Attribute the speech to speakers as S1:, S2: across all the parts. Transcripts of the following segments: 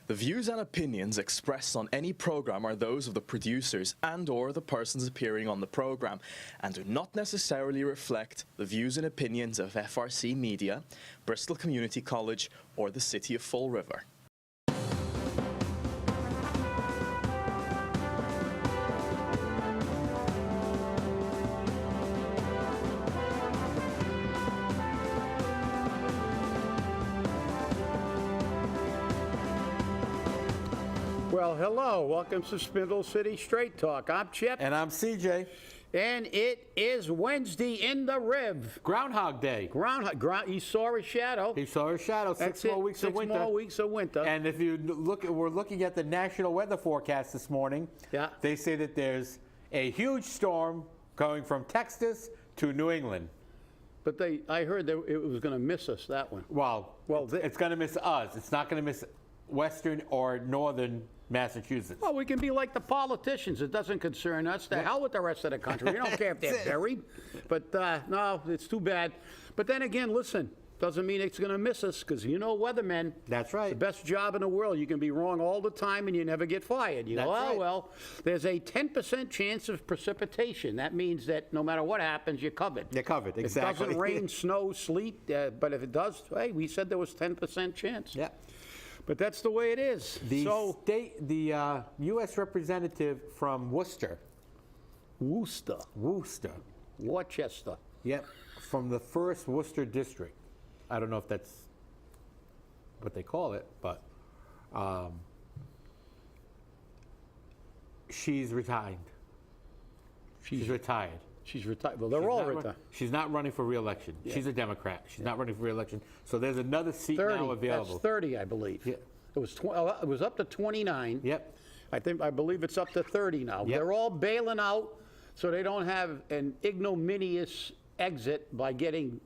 S1: The views and opinions expressed on any program are those of the producers and/or the persons appearing on the program and do not necessarily reflect the views and opinions of FRC Media, Bristol Community College, or the City of Fall River.
S2: Well, hello. Welcome to Spindle City Straight Talk. I'm Chip.
S3: And I'm CJ.
S2: And it is Wednesday in the Riv.
S3: Groundhog Day.
S2: He saw a shadow.
S3: He saw a shadow.
S2: That's
S3: Six more weeks of winter.
S2: 6 more weeks of winter.
S3: And if you look, we're looking at the national weather forecast this morning.
S2: Yeah.
S3: They say that there's a huge storm going from Texas to New England.
S2: But I heard that it was going to miss us, that one.
S3: Well, it's going to miss us. It's not going to miss western or northern Massachusetts.
S2: Well, we can be like the politicians. It doesn't concern us. The hell with the rest of the country. We don't care if they're buried. But no, it's too bad. But then again, listen, doesn't mean it's going to miss us because you know weathermen.
S3: That's right.
S2: The best job in the world. You can be wrong all the time and you never get fired. You go,
S3: right.
S2: Well, there's a 10% chance of precipitation. That means that no matter what happens, you're covered.
S3: You're covered, exactly.
S2: It doesn't rain, snow, sleet, but if it does, hey, we said there was 10% chance.
S3: Yeah.
S2: But that's the way it is.
S3: The U.S. representative from Worcester.
S2: Worcester.
S3: Yep, from the 1st Worcester District. I don't know if that's what they call it, but she's retired. She's retired.
S2: She's retired. Well, they're all retired.
S3: She's not running for re-election. Yeah. She's a Democrat. She's not running for re-election. So there's another seat
S2: 30,
S3: now available.
S2: That's 30, I believe.
S3: Yeah.
S2: It was up to 29.
S3: Yep.
S2: I believe it's up to 30 now.
S3: Yep.
S2: They're all bailing out so they don't have an ignominious exit by getting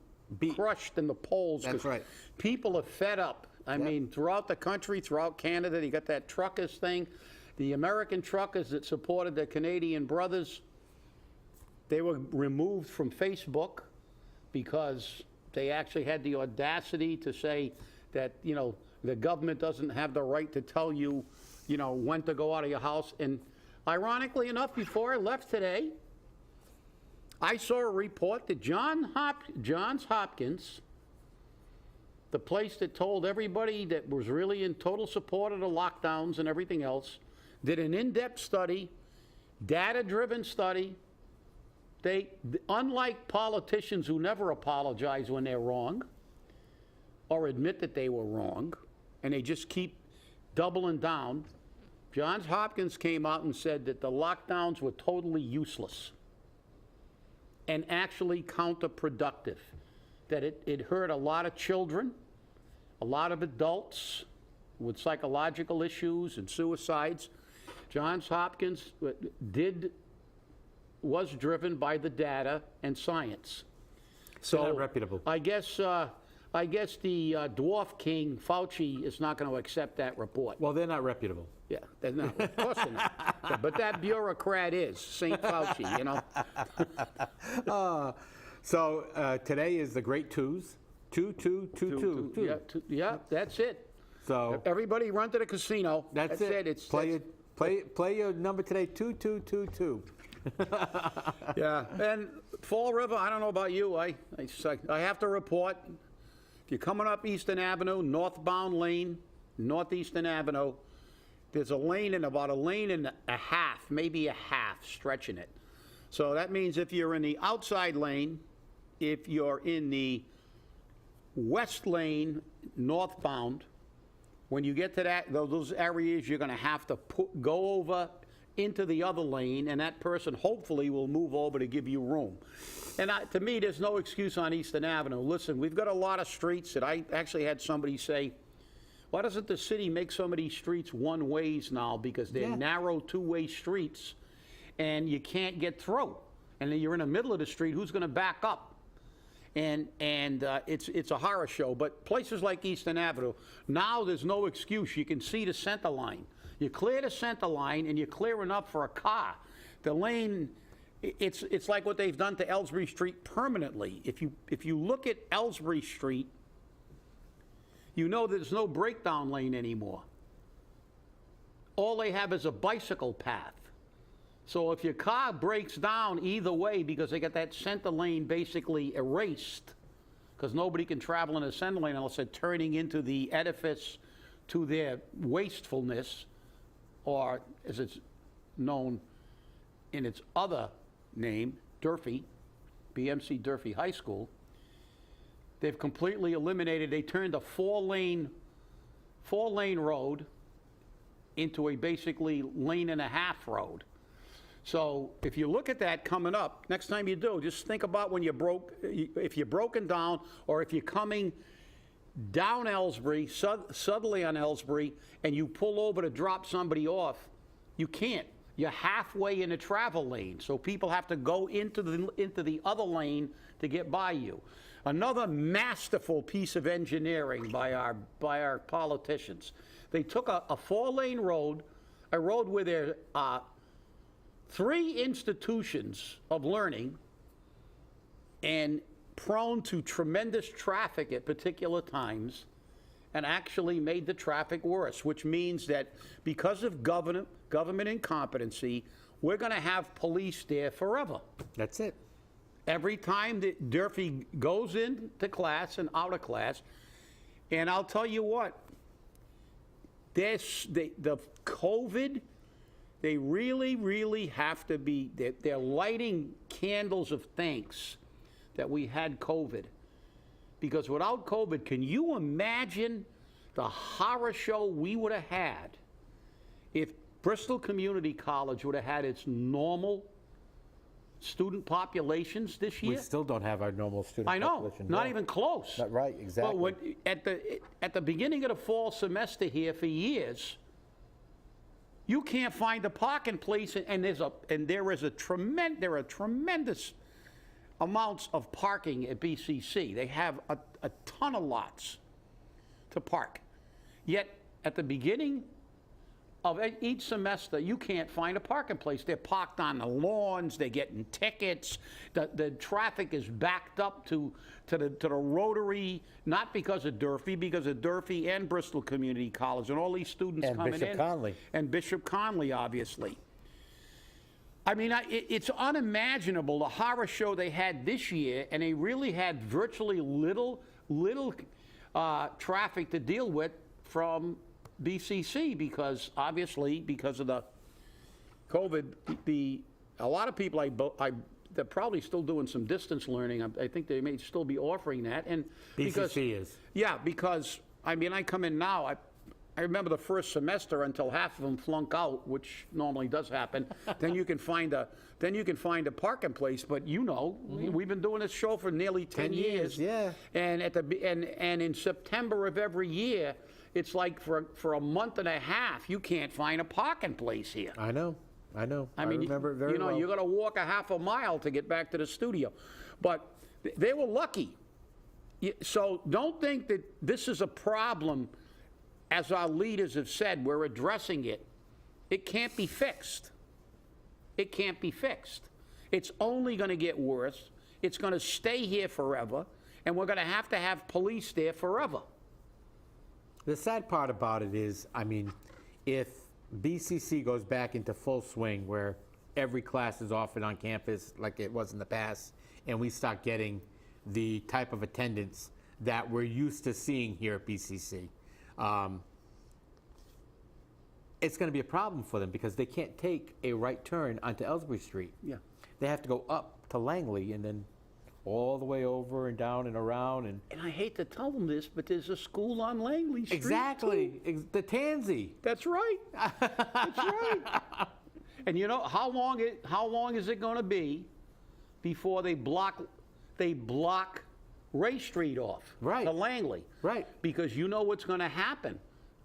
S2: crushed in the polls.
S3: That's right.
S2: People are fed up. I mean, throughout the country, throughout Canada, you got that truckers thing. The American truckers that supported the Canadian brothers, they were removed from Facebook because they actually had the audacity to say that, the government doesn't have the right to tell you, when to go out of your house. And ironically enough, before I left today, I saw a report that Johns Hopkins, the place that told everybody that was really in total support of the lockdowns and everything else, did an in-depth study, data-driven study. They, unlike politicians who never apologize when they're wrong or admit that they were wrong, and they just keep doubling down, Johns Hopkins came out and said that the lockdowns were totally useless and actually counterproductive, that it hurt a lot of children, a lot of adults with psychological issues and suicides. Johns Hopkins was driven by the data and science.
S3: So not reputable.
S2: I guess the dwarf king, Fauci, is not going to accept that report.
S3: Well, they're not reputable.
S2: Yeah, they're not. Of course they're not. Yeah, but that bureaucrat is, St. Fauci,
S3: So today is the great twos. Two.
S2: Yeah, that's it.
S3: So
S2: everybody run to the casino.
S3: That's it. Play your number today, 2222.
S2: Yeah, and Fall River, I don't know about you, I have to report, if you're coming up Eastern Avenue, northbound lane, Northeastern Avenue, there's a lane and about a lane and a half, maybe a half, stretching it. So that means if you're in the outside lane, if you're in the west lane, northbound, when you get to those areas, you're going to have to go over into the other lane, and that person hopefully will move over to give you room. And to me, there's no excuse on Eastern Avenue. Listen, we've got a lot of streets that I actually had somebody say, why doesn't the city make some of these streets one-ways now? Because they're narrow two-way streets, and you can't get through. And then you're in the middle of the street, who's going to back up? And it's a horror show. But places like Eastern Avenue, now there's no excuse. You can see the center line. You clear the center line, and you're clear enough for a car. The lane, it's like what they've done to Ellsbury Street permanently. If you look at Ellsbury Street, you know there's no breakdown lane anymore. all they have is a bicycle path. So if your car breaks down either way because they got that center lane basically erased, because nobody can travel in a center lane unless they're turning into the edifice to their wastefulness, or as it's known in its other name, Durfee, BMC Durfee High School, they've completely eliminated, they turned a four-lane road into a basically lane and a half road. So if you look at that coming up, next time you do, just think about when if you're broken down, or if you're coming down Ellsbury, southerly on Ellsbury, and you pull over to drop somebody off, you can't. You're halfway in a travel lane, so people have to go into the other lane to get by you. Another masterful piece of engineering by our politicians. They took a four-lane road, a road where there are 3 institutions of learning and prone to tremendous traffic at particular times, and actually made the traffic worse, which means that because of government incompetency, we're going to have police there forever.
S3: That's it.
S2: Every time that Durfee goes into class and out of class, and I'll tell you what, the COVID, they really, really have to be, they're lighting candles of thanks that we had COVID. Because without COVID, can you imagine the horror show we would have had if Bristol Community College would have had its normal student populations this year?
S3: We still don't have our normal student population.
S2: Not even close.
S3: Right, exactly.
S2: But at the beginning of the fall semester here for years, you can't find a parking place, and there are tremendous amounts of parking at BCC. They have a ton of lots to park. Yet at the beginning of each semester, you can't find a parking place. They're parked on the lawns. They're getting tickets. The traffic is backed up to the Rotary, not because of Durfee, because of Durfee and Bristol Community College, and all these students
S3: And
S2: coming in.
S3: Bishop Conley.
S2: And Bishop Conley, obviously. I mean, it's unimaginable the horror show they had this year, and they really had virtually little traffic to deal with from BCC, because obviously because of the COVID, a lot of people they're probably still doing some distance learning. I think they may still be offering that, and
S3: BCC is.
S2: Yeah, because I mean, I come in now. I remember the first semester until half of them flunk out, which normally does happen. Then you can find a parking place. But we've been doing this show for nearly 10 years.
S3: Yeah.
S2: And and in September of every year, it's like for a month and a half, you can't find a parking place here.
S3: I know. I mean, remember it very well.
S2: You got to walk a half a mile to get back to the studio. But they were lucky. So don't think that this is a problem. As our leaders have said, we're addressing it. It can't be fixed. It can't be fixed. It's only going to get worse. It's going to stay here forever, and we're going to have police there forever.
S3: The sad part about it is, I mean, if BCC goes back into full swing where every class is offered on campus like it was in the past, and we start getting the type of attendance that we're used to seeing here at BCC, it's going to be a problem for them because they can't take a right turn onto Ellsbury Street.
S2: Yeah.
S3: They have to go up to Langley and then all the way over and down and around. And
S2: I hate to tell them this, but there's a school on Langley Street.
S3: Exactly. The Tansy.
S2: That's right. That's right. And you know how long is it going to be before they block Ray Street off
S3: Right.
S2: to Langley?
S3: Right.
S2: Because you know what's going to happen.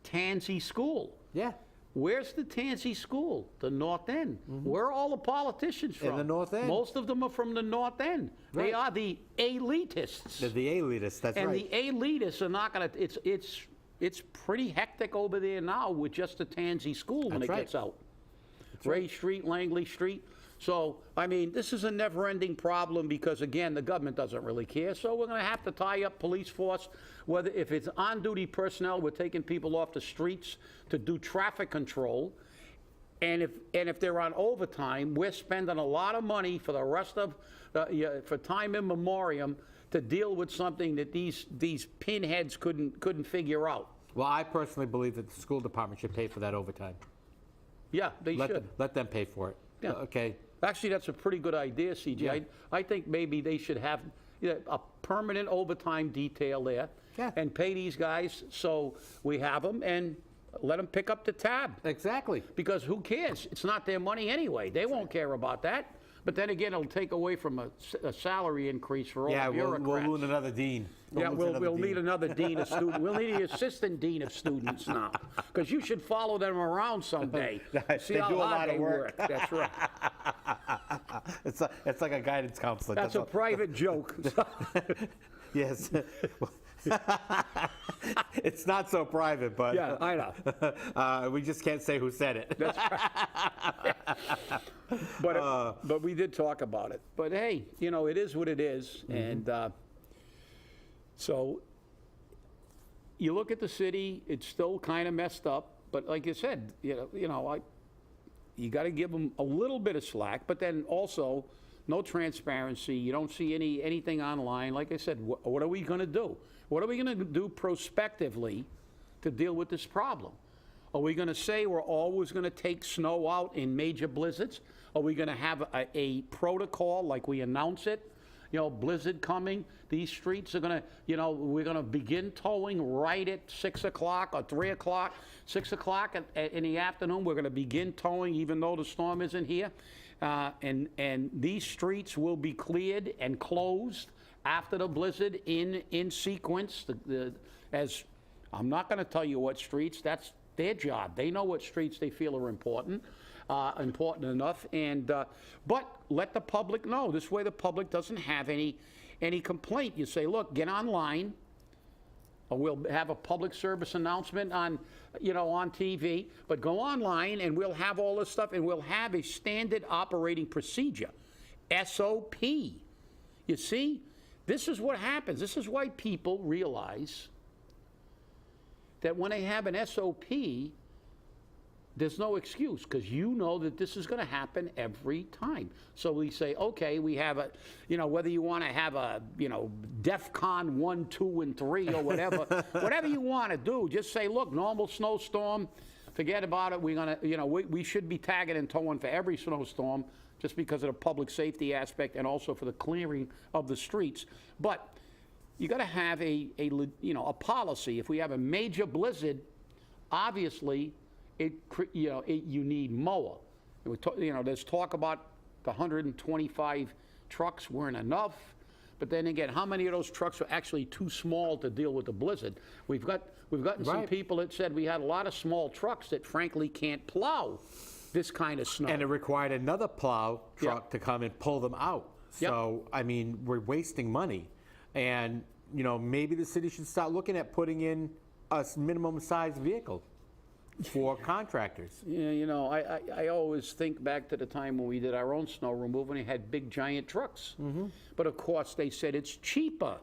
S2: Tansy School.
S3: Yeah.
S2: Where's the Tansy School? The North End. Where are all the politicians from?
S3: In the North End.
S2: Most of them are from the North End.
S3: Right.
S2: They are the elitists.
S3: They're the elitists, that's
S2: And
S3: right.
S2: the elitists are not going to, it's pretty hectic over there now with just the Tansy School when
S3: That's
S2: it
S3: right.
S2: gets out. Ray Street, Langley Street. So, I mean, this is a never-ending problem because, again, the government doesn't really care. So we're going to have to tie up police force. Whether if it's on-duty personnel, we're taking people off the streets to do traffic control. And if they're on overtime, we're spending a lot of money for the rest of, for time in memoriam to deal with something that these pinheads couldn't figure out.
S3: Well, I personally believe that the school department should pay for that overtime.
S2: Yeah, they should.
S3: Let them pay for it.
S2: Yeah.
S3: Okay.
S2: Actually, that's a pretty good idea, CJ.
S3: Yeah.
S2: I think maybe they should have a permanent overtime detail there and pay these guys so we have them and let them pick up the tab.
S3: Exactly.
S2: Because who cares? It's not their money anyway. They won't care about that. But then again, it'll take away from a salary increase for all the bureaucrats.
S3: We'll lose another dean.
S2: We'll need another dean of students. We'll need the assistant dean of students now. Because you should follow them around someday. See
S3: They
S2: how
S3: do a
S2: hard
S3: lot of
S2: they
S3: work.
S2: That's right.
S3: It's like a guidance counselor.
S2: That's a private joke.
S3: Yes. It's not so private, but
S2: Yeah, I know.
S3: we just can't say who said it.
S2: But we did talk about it. But hey, it is what it is. And so you look at the city, it's still kind of messed up. But like you said, you got to give them a little bit of slack. But then also, no transparency. You don't see anything online. Like I said, what are we going to do? What are we going to do prospectively to deal with this problem? Are we going to say we're always going to take snow out in major blizzards? Are we going to have a protocol like we announce it? Blizzard coming, these streets are going to, we're going to begin towing right at 6 o'clock or 3 o'clock, 6 o'clock in the afternoon. We're going to begin towing even though the storm isn't here. And these streets will be cleared and closed after the blizzard in sequence. As I'm not going to tell you what streets, that's their job. They know what streets they feel are important enough. But let the public know. This way the public doesn't have any complaint. You say, look, get online. Or we'll have a public service announcement on TV, but go online and we'll have all this stuff and we'll have a standard operating procedure, SOP. You see, this is what happens. This is why people realize that when they have an SOP, there's no excuse because you know that this is going to happen every time. So we say, okay, we have a, whether you want to have a, DEFCON 1, 2, and 3 or whatever, whatever you want to do, just say, look, normal snowstorm, forget about it. We're going to, we should be tagging and towing for every snowstorm just because of the public safety aspect and also for the clearing of the streets. But you got to have a policy. If we have a major blizzard, obviously, you need mower. There's talk about the 125 trucks weren't enough, but then again, how many of those trucks are actually too small to deal with the blizzard? We've gotten some people that said we had a lot of small trucks that frankly can't plow this kind of snow.
S3: And it required another plow truck to come and pull them out. So, I mean, we're wasting money. And, maybe the city should start looking at putting in a minimum size vehicle for contractors.
S2: Yeah, I always think back to the time when we did our own snow removal and we had big giant trucks. But of course they said it's cheaper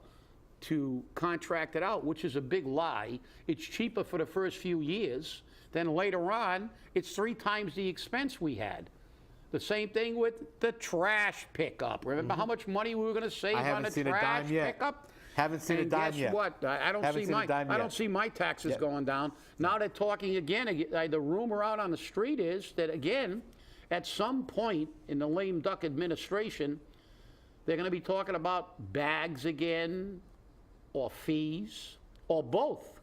S2: to contract it out, which is a big lie. It's cheaper for the first few years. Then later on, it's 3 times the expense we had. The same thing with the trash pickup. Remember how much money we were going to save on the trash pickup?
S3: Haven't seen a dime yet.
S2: Guess what? I don't see my taxes going down. Now they're talking again. The rumor out on the street is that again, at some point in the lame duck administration, they're going to be talking about bags again, or fees, or both.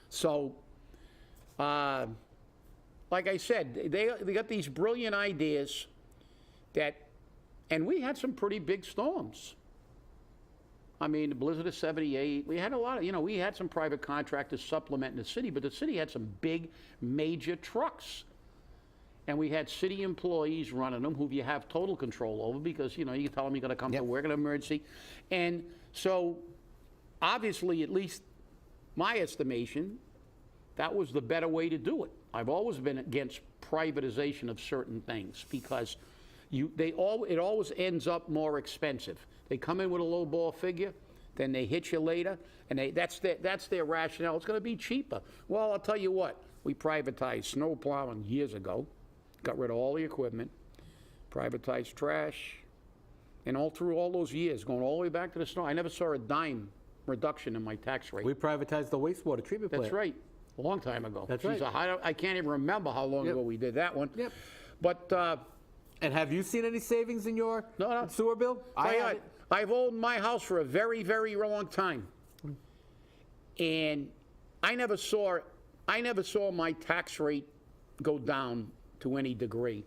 S2: So, like I said, they got these brilliant ideas and we had some pretty big storms. I mean, the blizzard of 78, we had a lot of, we had some private contractors supplementing the city, but the city had some big, major trucks. And we had city employees running them who you have total control over because, you can tell them you're going to come to work in an emergency. And so, obviously, at least my estimation, that was the better way to do it. I've always been against privatization of certain things because it always ends up more expensive. They come in with a low ball figure, then they hit you later, and that's their rationale. It's going to be cheaper. Well, I'll tell you what. We privatized snow plowing years ago, got rid of all the equipment, privatized trash, and all through all those years, going all the way back to the snow, I never saw a dime reduction in my tax rate.
S3: We privatized the wastewater treatment plant.
S2: That's right. A long time ago.
S3: That's
S2: Jeez,
S3: right.
S2: I can't even remember how long ago we did that one.
S3: Yep.
S2: But
S3: And have you seen any savings in your
S2: No.
S3: sewer bill? I haven't.
S2: I've owned my house for a very, very long time. And I never saw my tax rate go down to any degree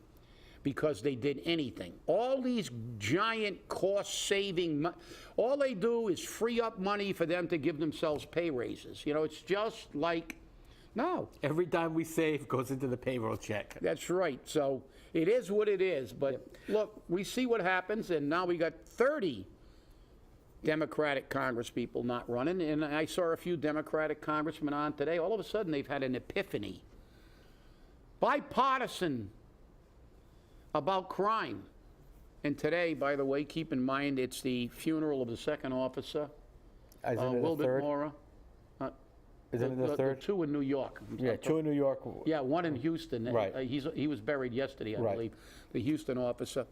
S2: because they did anything. All these giant cost-saving, all they do is free up money for them to give themselves pay raises. You know, it's just like, no.
S3: Every dime we save goes into the payroll check.
S2: That's right. So it is what it is. But look, we see what happens, and now we got 30 Democratic congresspeople not running, and I saw a few Democratic congressmen on today. All of a sudden, they've had an epiphany. Bipartisan about crime. And today, by the way, keep in mind, it's the funeral of the second officer,
S3: Isn't it the
S2: Wilbert
S3: third?
S2: Mora.
S3: Isn't it the third?
S2: Two in New York.
S3: Yeah, two in New York.
S2: Yeah, one in Houston.
S3: Right.
S2: He was buried yesterday, I
S3: Right.
S2: believe, the Houston officer.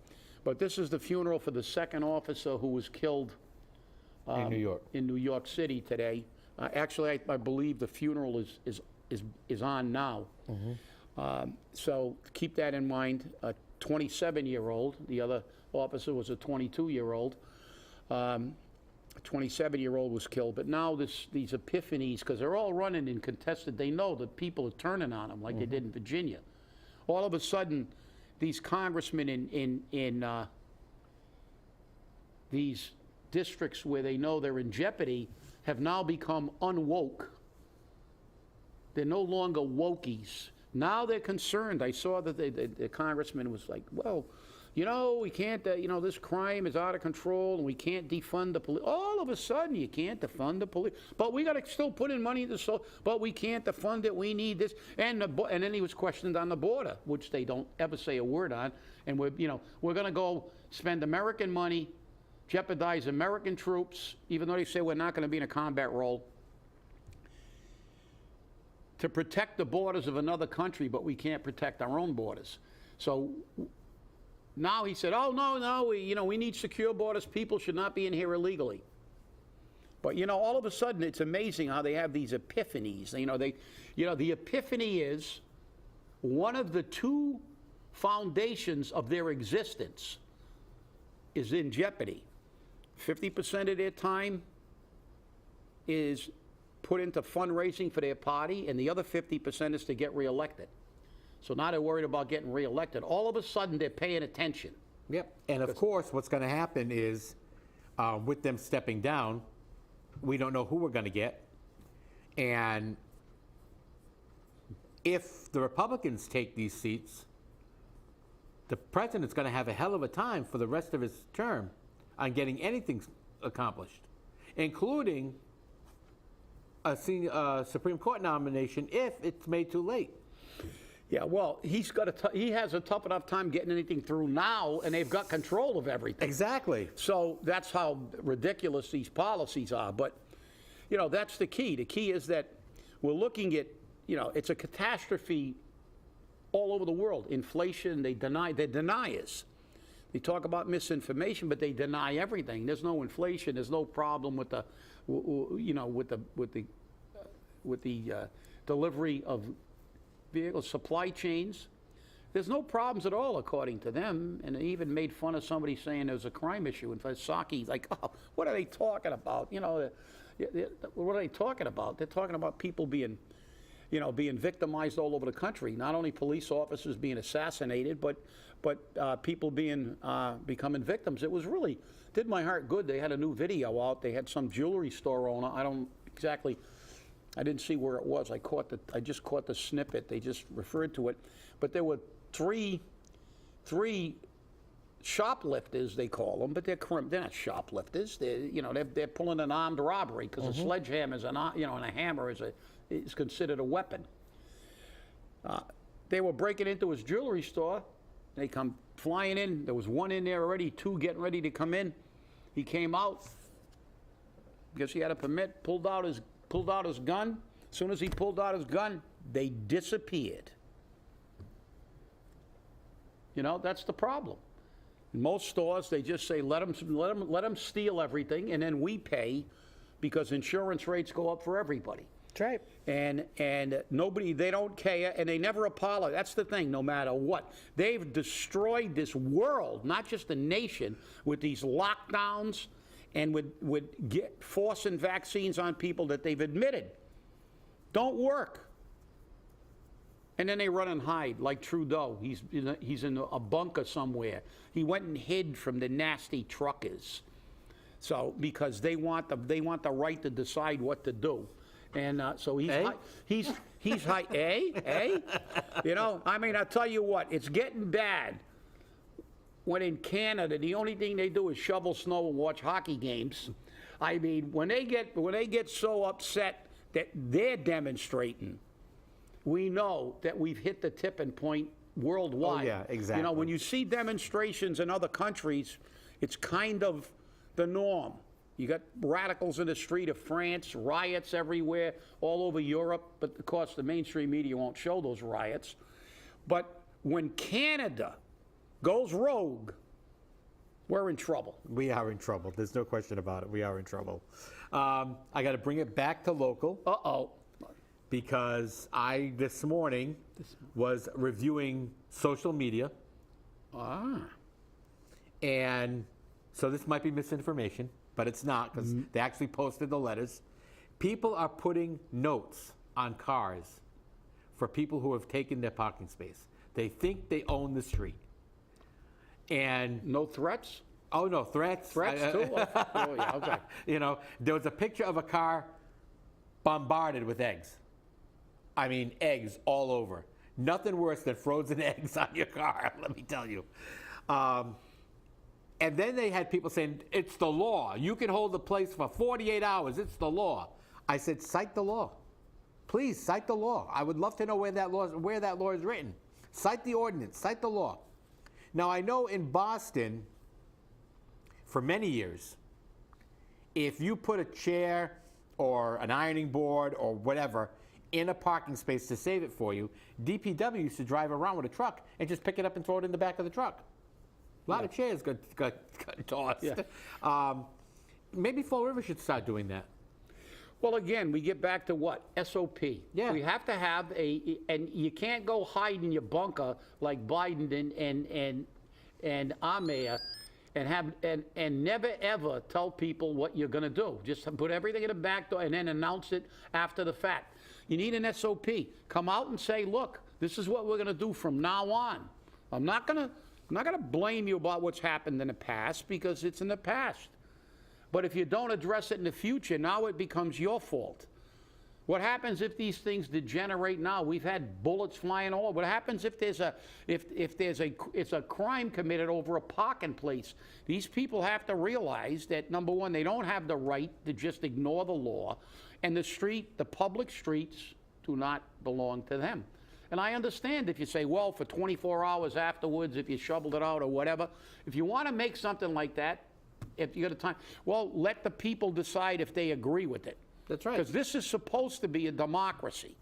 S2: But this is the funeral for the second officer who was killed
S3: In New York.
S2: in New York City today. Actually, I believe the funeral is on now. So keep that in mind. A 27-year-old, the other officer was a 22-year-old. A 27-year-old was killed. But now these epiphanies, because they're all running in contested, they know that people are turning on them like they did in Virginia. All of a sudden, these congressmen in these districts where they know they're in jeopardy have now become unwoke. They're no longer wokies. Now they're concerned. I saw that the congressman was like, well, you know, we can't, this crime is out of control and we can't defund the police. All of a sudden, you can't defund the police. But we got to still put in money into but we can't defund it. We need this. And then he was questioned on the border, which they don't ever say a word on. And we're going to go spend American money, jeopardize American troops, even though they say we're not going to be in a combat role, to protect the borders of another country, but we can't protect our own borders. So now he said, oh, no, we need secure borders. People should not be in here illegally. But, all of a sudden, it's amazing how they have these epiphanies. The epiphany is one of the two foundations of their existence is in jeopardy. 50% of their time is put into fundraising for their party, and the other 50% is to get reelected. So now they're worried about getting reelected. All of a sudden, they're paying attention.
S3: Yep. And of course, what's going to happen is, with them stepping down, we don't know who we're going to get. And if the Republicans take these seats, the president's going to have a hell of a time for the rest of his term on getting anything accomplished, including a Supreme Court nomination if it's made too late.
S2: Yeah, well, he has a tough enough time getting anything through now, and they've got control of everything.
S3: Exactly.
S2: So that's how ridiculous these policies are. But, that's the key. The key is that we're looking at, it's a catastrophe all over the world. Inflation, they're deniers. They talk about misinformation, but they deny everything. There's no inflation. There's no problem with the delivery of vehicles, supply chains. There's no problems at all, according to them. And they even made fun of somebody saying there's a crime issue. And Psaki, like, oh, what are they talking about? What are they talking about? They're talking about people being victimized all over the country. Not only police officers being assassinated, but people becoming victims. It was really did my heart good. They had a new video out. They had some jewelry store owner. I didn't see where it was. I just caught the snippet. They just referred to it. But there were three shoplifters, they call them, but they're not shoplifters. They're pulling an armed robbery because a sledgehammer and a hammer is considered a weapon. They were breaking into his jewelry store. They come flying in. There was one in there already, two getting ready to come in. He came out because he had a permit, pulled out his gun. As soon as he pulled out his gun, they disappeared. You know, that's the problem. In most stores, they just say, let them steal everything, and then we pay because insurance rates go up for everybody.
S3: That's right.
S2: And nobody, they don't care, and they never apologize. That's the thing, no matter what. They've destroyed this world, not just the nation, with these lockdowns and with forcing vaccines on people that they've admitted don't work. And then they run and hide, like Trudeau. He's in a bunker somewhere. He went and hid from the nasty truckers. So because they want the right to decide what to do. And so he's high. You know, I mean, I'll tell you what, it's getting bad when in Canada the only thing they do is shovel snow and watch hockey games. I mean, when they get so upset that they're demonstrating, we know that we've hit the tipping point worldwide.
S3: Oh, yeah, exactly.
S2: You know, when you see demonstrations in other countries, it's kind of the norm. You got radicals in the street of France, riots everywhere, all over Europe, but of course the mainstream media won't show those riots. But when Canada goes rogue, we're in trouble.
S3: We are in trouble. There's no question about it. We are in trouble. I got to bring it back to local.
S2: Uh-oh.
S3: Because I, this morning, was reviewing social media. And so this might be misinformation, but it's not, because they actually posted the letters. People are putting notes on cars for people who have taken their parking space. They think they own the street. And
S2: no threats?
S3: Oh, no, threats.
S2: Threats, too? Oh, yeah, okay.
S3: You know, there was a picture of a car bombarded with eggs. I mean, eggs all over. Nothing worse than frozen eggs on your car, let me tell you. And then they had people saying, it's the law. You can hold the place for 48 hours. It's the law. I said, cite the law. Please, cite the law. I would love to know where that law is written. Cite the ordinance. Cite the law. Now, I know in Boston, for many years, if you put a chair or an ironing board or whatever in a parking space to save it for you, DPW used to drive around with a truck and just pick it up and throw it in the back of the truck. A lot of chairs got tossed.
S2: Yeah.
S3: Maybe Fall River should start doing that.
S2: Well, again, we get back to what? SOP.
S3: Yeah.
S2: We have to have and you can't go hide in your bunker like Biden and our mayor and never ever tell people what you're going to do. Just put everything in the back door and then announce it after the fact. You need an SOP. Come out and say, look, this is what we're going to do from now on. I'm not going to blame you about what's happened in the past because it's in the past. But if you don't address it in the future, now it becomes your fault. What happens if these things degenerate now? We've had bullets flying all over. What happens if there's a crime committed over a parking place? These people have to realize that, number one, they don't have the right to just ignore the law, and the public streets do not belong to them. And I understand if you say, well, for 24 hours afterwards, if you shoveled it out or whatever, if you want to make something like that, if you got a time, well, let the people decide if they agree with it.
S3: That's right.
S2: Because this is supposed to be a democracy.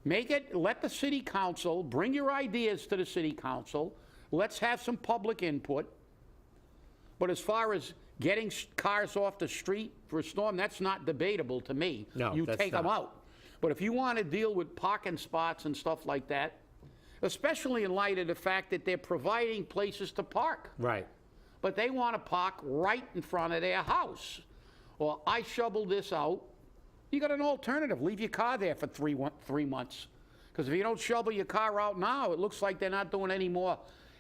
S2: Let the city council, bring your ideas to the city council. Let's have some public input. But as far as getting cars off the street for a storm, that's not debatable to me.
S3: No,
S2: you
S3: that's
S2: take them
S3: not.
S2: out. But if you want to deal with parking spots and stuff like that, especially in light of the fact that they're providing places to park.
S3: Right.
S2: But they want to park right in front of their house. Or I shoveled this out. You got an alternative. Leave your car there for 3 months. Because if you don't shovel your car out now, it looks like they're not doing any more.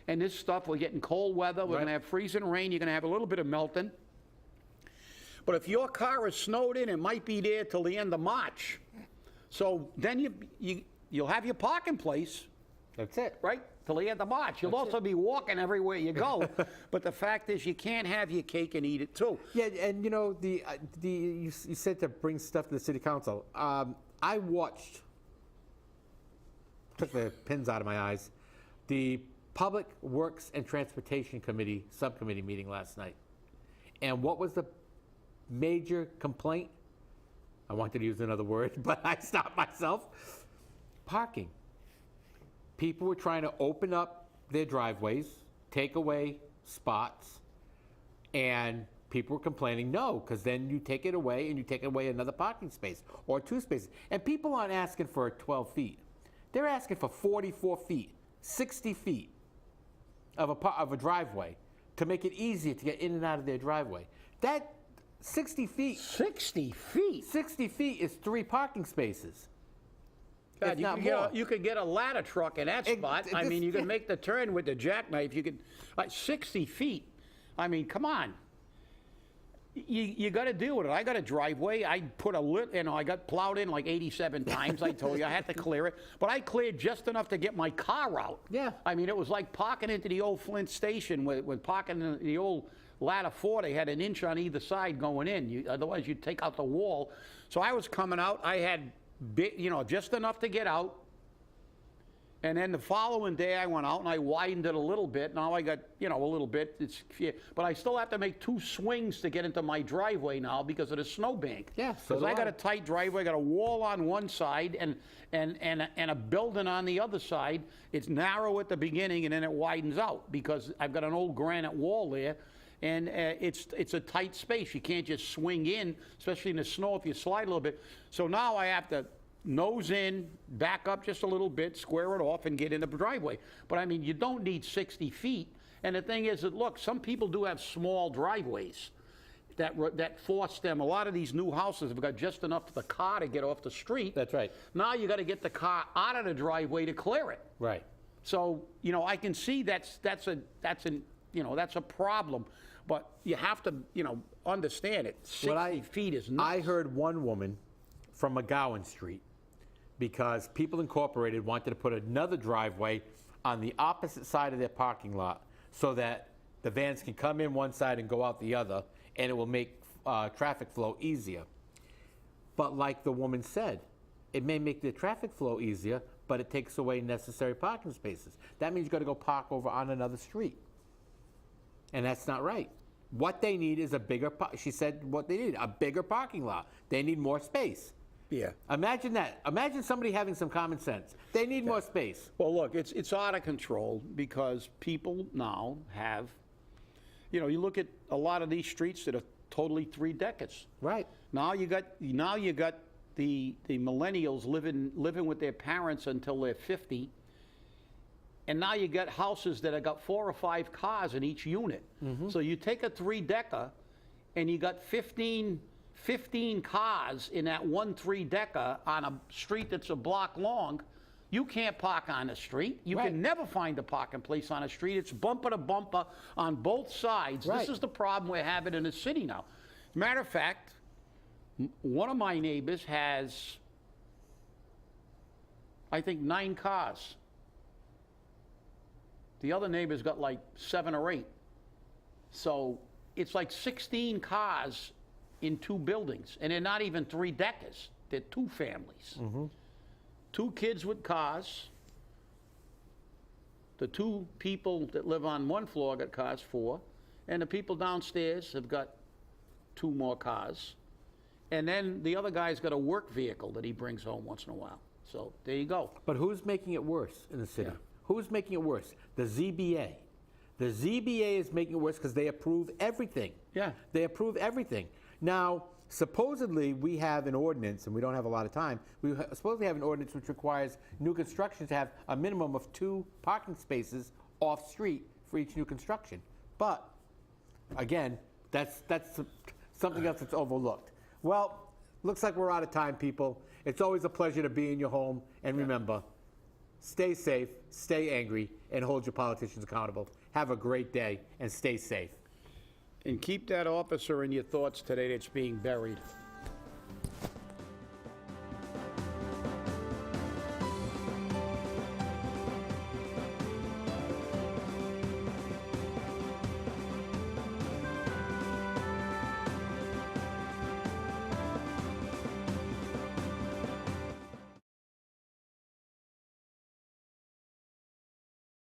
S2: And this stuff, we're getting cold weather. We're going to have freezing rain. You're going to have a little bit of melting. But if your car is snowed in, it might be there till the end of March. So then you'll have your parking place.
S3: That's it.
S2: Right? Till the end of March. You'll also be walking everywhere you go. But the fact is, you can't have your cake and eat it too.
S3: Yeah, and you know, you said to bring stuff to the city council. I watched, took the pins out of my eyes, the Public Works and Transportation Committee subcommittee meeting last night. And what was the major complaint? I wanted to use another word, but I stopped myself. Parking. People were trying to open up their driveways, take away spots, and people were complaining, no, because then you take it away and you take away another parking space or 2 spaces. And people aren't asking for 12 feet. They're asking for 44 feet, 60 feet of a driveway to make it easier to get in and out of their driveway. That 60 feet.
S2: 60 feet?
S3: 60 feet is 3 parking spaces.
S2: God,
S3: if not more.
S2: you could get a ladder truck in that spot. I mean, you can make the turn with the jackknife. You could, like 60 feet. I mean, come on. You got to deal with it. I got a driveway. I put I got plowed in like 87 times. I told you I had to clear it, but I cleared just enough to get my car out.
S3: Yeah.
S2: I mean, it was like parking into the old Flint station with parking in the old ladder 4. They had an inch on either side going in. Otherwise, you'd take out the wall. So I was coming out. I had, just enough to get out. And then the following day, I went out and I widened it a little bit. Now I got, a little bit. But I still have to make 2 swings to get into my driveway now because of the snowbank.
S3: Yeah, so
S2: because
S3: do
S2: I got
S3: I.
S2: a tight driveway. I got a wall on one side and a building on the other side. It's narrow at the beginning and then it widens out because I've got an old granite wall there. And it's a tight space. You can't just swing in, especially in the snow if you slide a little bit. So now I have to nose in, back up just a little bit, square it off, and get in the driveway. But I mean, you don't need 60 feet. And the thing is that, look, some people do have small driveways that force them. A lot of these new houses have got just enough for the car to get off the street.
S3: That's right.
S2: Now you got to get the car out of the driveway to clear it.
S3: Right.
S2: So, I can see that's a problem. But you have to, understand it. 60 feet is nuts.
S3: I heard one woman from McGowan Street, because People Incorporated wanted to put another driveway on the opposite side of their parking lot so that the vans can come in one side and go out the other, and it will make traffic flow easier. But like the woman said, it may make the traffic flow easier, but it takes away necessary parking spaces. That means you got to go park over on another street. And that's not right. What they need is she said what they need, a bigger parking lot. They need more space.
S2: Yeah.
S3: Imagine that. Imagine somebody having some common sense. They need more space.
S2: Well, look, it's out of control because people now have, you look at a lot of these streets that are totally 3-deckers.
S3: Right.
S2: Now you got the millennials living with their parents until they're 50. And now you got houses that have got 4 or 5 cars in each unit. Mm-hmm. So you take a 3-decker and you got 15 cars in that one 3-decker on a street that's a block long. You can't park on the street. You can never find a parking place on a street. It's bumper to bumper on both sides.
S3: Right.
S2: This is the problem we're having in the city now. Matter of fact, one of my neighbors has, I think, 9 cars. The other neighbor's got like 7 or 8. So it's like 16 cars in 2 buildings. And they're not even 3-deckers. They're 2 families. Mm-hmm. 2 kids with cars. The 2 people that live on one floor got cars, 4. And the people downstairs have got 2 more cars. And then the other guy's got a work vehicle that he brings home once in a while. So there you go.
S3: But who's making it worse in the city?
S2: Yeah.
S3: Who's making it worse? The ZBA. The ZBA is making it worse because they approve everything.
S2: Yeah.
S3: They approve everything. Now, supposedly we have an ordinance, and we don't have a lot of time, we supposedly have an ordinance which requires new construction to have a minimum of 2 parking spaces off-street for each new construction. But, again, that's something else that's overlooked. Well, looks like we're out of time, people. It's always a pleasure to be in your home, and remember, stay safe, stay angry, and hold your politicians accountable. Have a great day, and stay safe.
S2: And keep that officer in your thoughts today that's being buried.